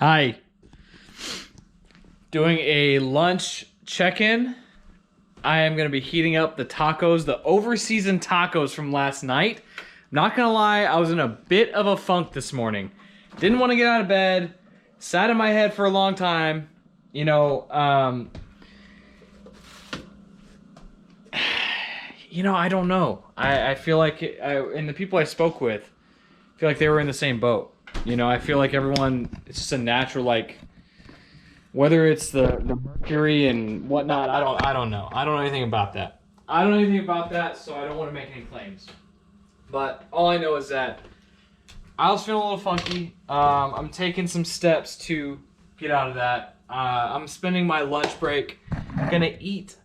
Hi. Doing a lunch check-in. I am going to be heating up the tacos, the over-seasoned tacos from last night. Not going to lie, I was in a bit of a funk this morning. Didn't want to get out of bed. Sat in my head for a long time. You know, I don't know. I feel like, and the people I spoke with, feel like they were in the same boat. You know, I feel like everyone, it's just a natural, like, whether it's the mercury and whatnot, I don't know. I don't know anything about that. So I don't want to make any claims. But all I know is that I was feeling a little funky. I'm taking some steps to get out of that. I'm spending my lunch break. I'm gonna eat,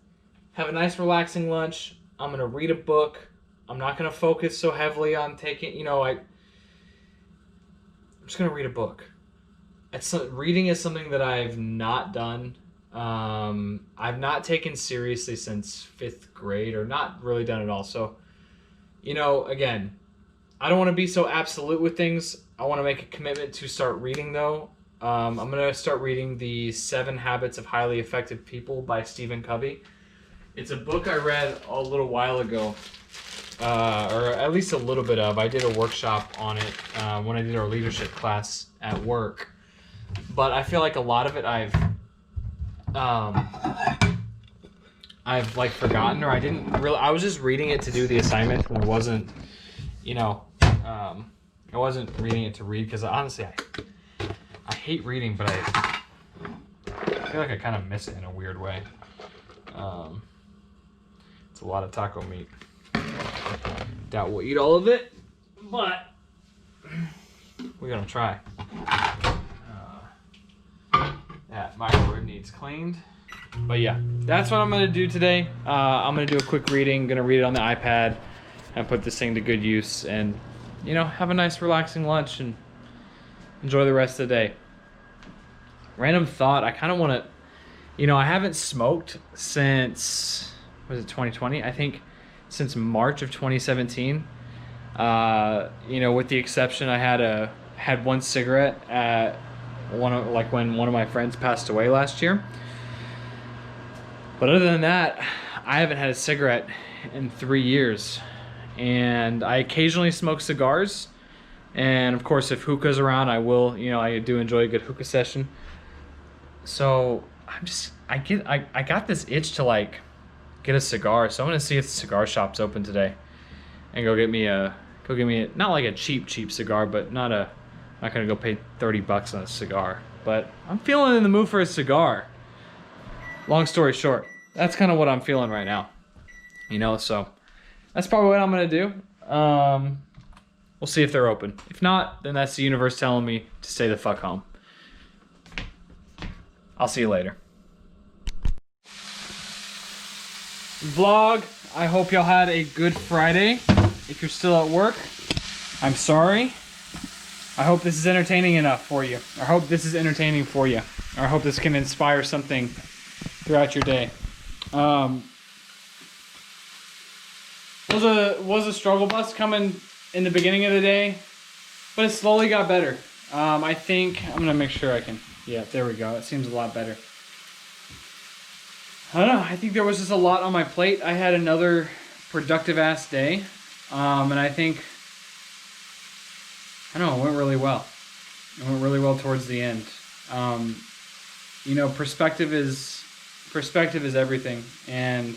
have a nice relaxing lunch. I'm gonna read a book. I'm not gonna focus so heavily on taking, I'm just gonna read a book. Reading is something that I've not done. I've not taken seriously since 5th grade, or not really done at all. So, again, I don't want to be so absolute with things. I want to make a commitment to start reading, though. I'm going to start reading the 7 Habits of Highly Effective People by Stephen Covey. It's a book I read a little while ago, or at least a little bit of. I did a workshop on it when I did our leadership class at work. But I feel like a lot of it I've like forgotten, or I was just reading it to do the assignment, and I wasn't reading it to read, because honestly I hate reading, but I feel like I kind of miss it in a weird way. It's a lot of taco meat. Doubt we'll eat all of it, but we're gonna try. That microwave needs cleaned. But yeah, that's what I'm going to do today. I'm going to do a quick reading. Going to read it on the iPad and put this thing to good use, and, have a nice relaxing lunch and enjoy the rest of the day. Random thought, I kind of want to, I haven't smoked since, was it 2020? I think since March of 2017. With the exception, I had one cigarette at when one of my friends passed away last year. But other than that, I haven't had a cigarette in 3 years. And I occasionally smoke cigars. And of course, if hookah's around, I will, I do enjoy a good hookah session. So I got this itch to get a cigar. So I'm gonna see if the cigar shop's open today, and go get me a not like a cheap cigar, but not gonna go pay $30 on a cigar. But I'm feeling in the mood for a cigar. Long story short, that's kind of what I'm feeling right now. So that's probably what I'm gonna do. We'll see if they're open. If not, then that's the universe telling me to stay the fuck home. I'll see you later. Vlog, I hope y'all had a good Friday. If you're still at work, I'm sorry. I hope this is entertaining enough for you. I hope this is entertaining for you. Or I hope this can inspire something throughout your day. Was a struggle bus coming in the beginning of the day, but it slowly got better. I think I'm gonna make sure I can. Yeah, there we go. It seems a lot better. I don't know. I think there was just a lot on my plate. I had another productive ass day, and I think, I don't know, it went really well. It went really well towards the end. Perspective is everything. And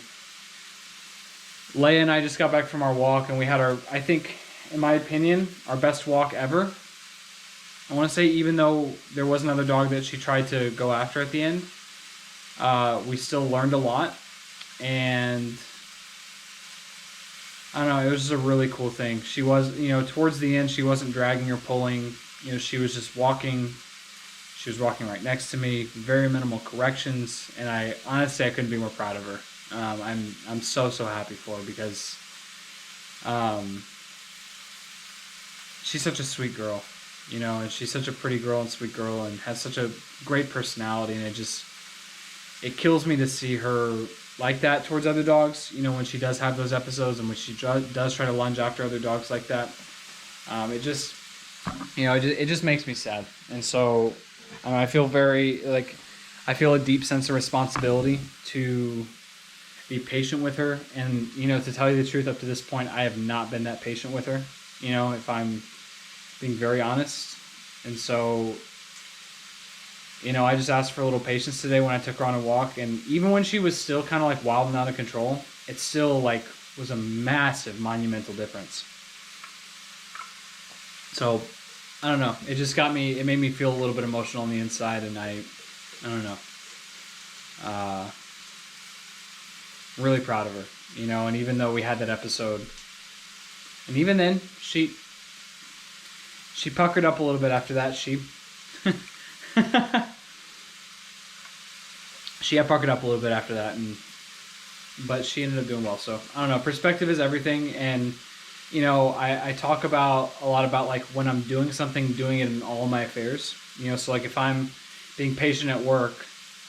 Leia and I just got back from our walk, and we had I think, in my opinion, our best walk ever. I want to say, even though there was another dog that she tried to go after at the end, we still learned a lot. And I don't know, it was just a really cool thing. She was, towards the end, she wasn't dragging or pulling. She was just walking. She was walking right next to me. Very minimal corrections. And I couldn't be more proud of her. I'm so happy for her, because she's such a sweet girl, and she's such a pretty girl and sweet girl, and has such a great personality. And it kills me to see her like that towards other dogs, when she does have those episodes, and when she does try to lunge after other dogs like that. It just makes me sad. And so I feel I feel a deep sense of responsibility to be patient with her. And, you know, to tell you the truth, up to this point, I have not been that patient with her, you know, if I'm being very honest. And so, you know, I just asked for a little patience today when I took her on a walk. And even when she was still kind of like wild and out of control, it still like was a massive, monumental difference. So, I don't know. It just got me, it made me feel a little bit emotional on the inside. And I don't know. Really proud of her, you know, and even though we had that episode, and even then, she puckered up a little bit after that. She had puckered up a little bit after that, but she ended up doing well. So, I don't know. Perspective is everything, and, you know, I talk a lot about, like, when I'm doing something, doing it in all my affairs, you know, so, like, if I'm being patient at work,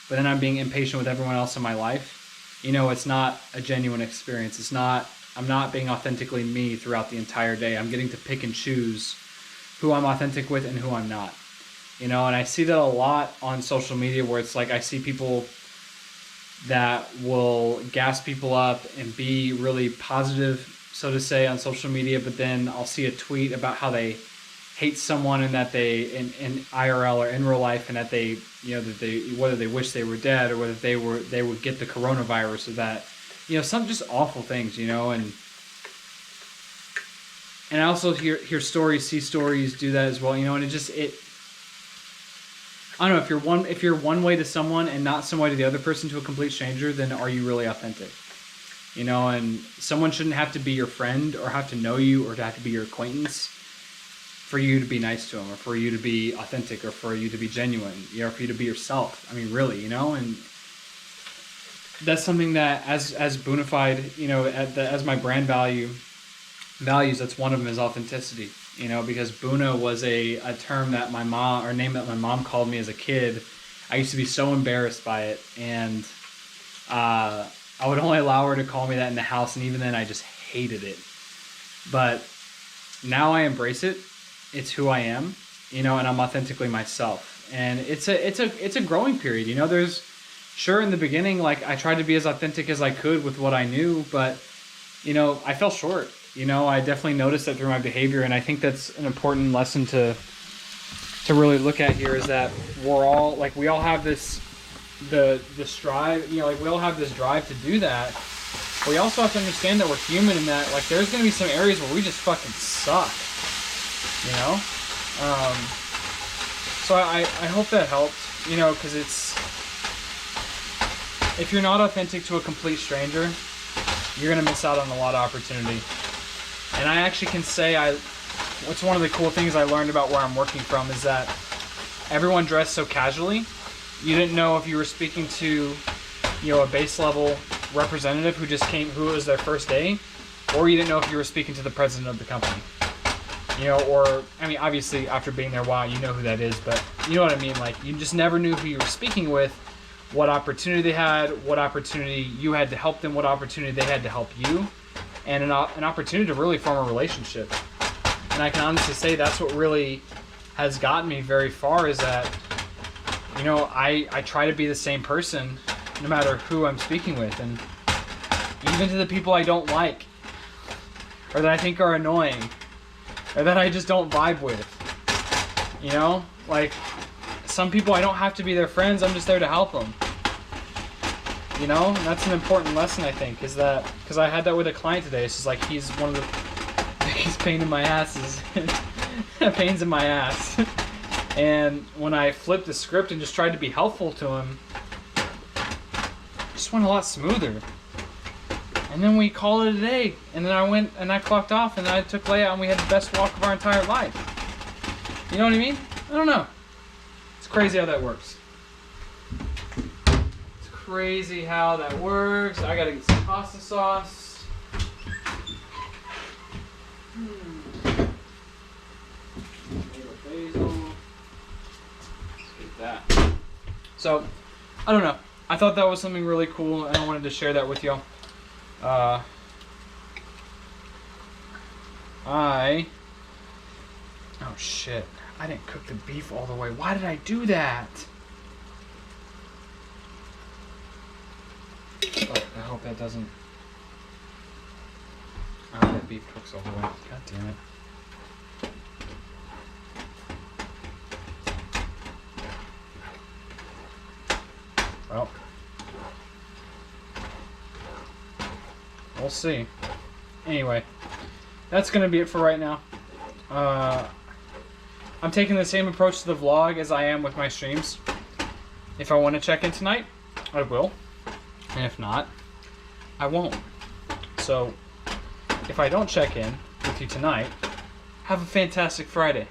but then I'm being impatient with everyone else in my life, you know, it's not a genuine experience. I'm not being authentically me throughout the entire day. I'm getting to pick and choose who I'm authentic with and who I'm not. You know, and I see that a lot on social media where it's like I see people that will gas people up and be really positive, so to say, on social media, but then I'll see a tweet about how they hate someone and that they in IRL or in real life, and that they, you know, that they, whether they wish they were dead or whether they would get the coronavirus, or that, you know, some just awful things, you know. And I also hear stories, see stories do that as well, you know. And I don't know, if you're one way to someone and not some way to the other person, to a complete stranger, then are you really authentic? You know, and someone shouldn't have to be your friend or have to know you or to have to be your acquaintance for you to be nice to them, or for you to be authentic, or for you to be genuine, you know, for you to be yourself. I mean, really, you know. And that's something that as Boonafide, you know, as my brand values, that's one of them, is authenticity, you know, because Boona was a term that my mom, or name that my mom called me as a kid. I used to be so embarrassed by it, and I would only allow her to call me that in the house, and even then I just hated it. But now I embrace it. It's who I am, you know, and I'm authentically myself. And it's a growing period, you know. There's, sure, in the beginning, like, I tried to be as authentic as I could with what I knew, but, you know, I fell short. You know, I definitely noticed that through my behavior, and I think that's an important lesson to really look at here, is that we're all, like, we all have this drive, you know, like, we all have this drive to do that. But we also have to understand that we're human, and that, like, there's going to be some areas where we just fucking suck, you know? So I hope that helped, you know, because if you're not authentic to a complete stranger, you're going to miss out on a lot of opportunity. And I actually can say, what's one of the cool things I learned about where I'm working from is that everyone dressed so casually. You didn't know if you were speaking to, you know, a base level representative who just came, who it was their first day, or you didn't know if you were speaking to the president of the company. You know, or, I mean, obviously after being there a while, you know who that is, but you know what I mean? Like, you just never knew who you were speaking with, what opportunity they had, what opportunity you had to help them, what opportunity they had to help you, and an opportunity to really form a relationship. And I can honestly say that's what really has gotten me very far, is that, you know, I try to be the same person no matter who I'm speaking with, and even to the people I don't like, or that I think are annoying, or that I just don't vibe with. You know, like, some people I don't have to be their friends, I'm just there to help them. You know, and that's an important lesson, I think, is that, because I had that with a client today. It's just like, he's one of the biggest pains in my ass. And when I flipped the script and just tried to be helpful to him, it just went a lot smoother. And then we called it a day. And then I went and I clocked off, and I took Leia, and we had the best walk of our entire life. You know what I mean? I don't know. It's crazy how that works. It's crazy how that works. I gotta get some pasta sauce. Basil. Let's get that. So, I don't know. I thought that was something really cool, and I wanted to share that with y'all. Oh Oh shit, I didn't cook the beef all the way. Why did I do that? Oh, I hope that doesn't... I hope that beef cooks all the way. God damn it. Well, we'll see. Anyway, that's going to be it for right now. I'm taking the same approach to the vlog as I am with my streams. If I want to check in tonight, I will. And if not, I won't. So, if I don't check in with you tonight, have a fantastic Friday.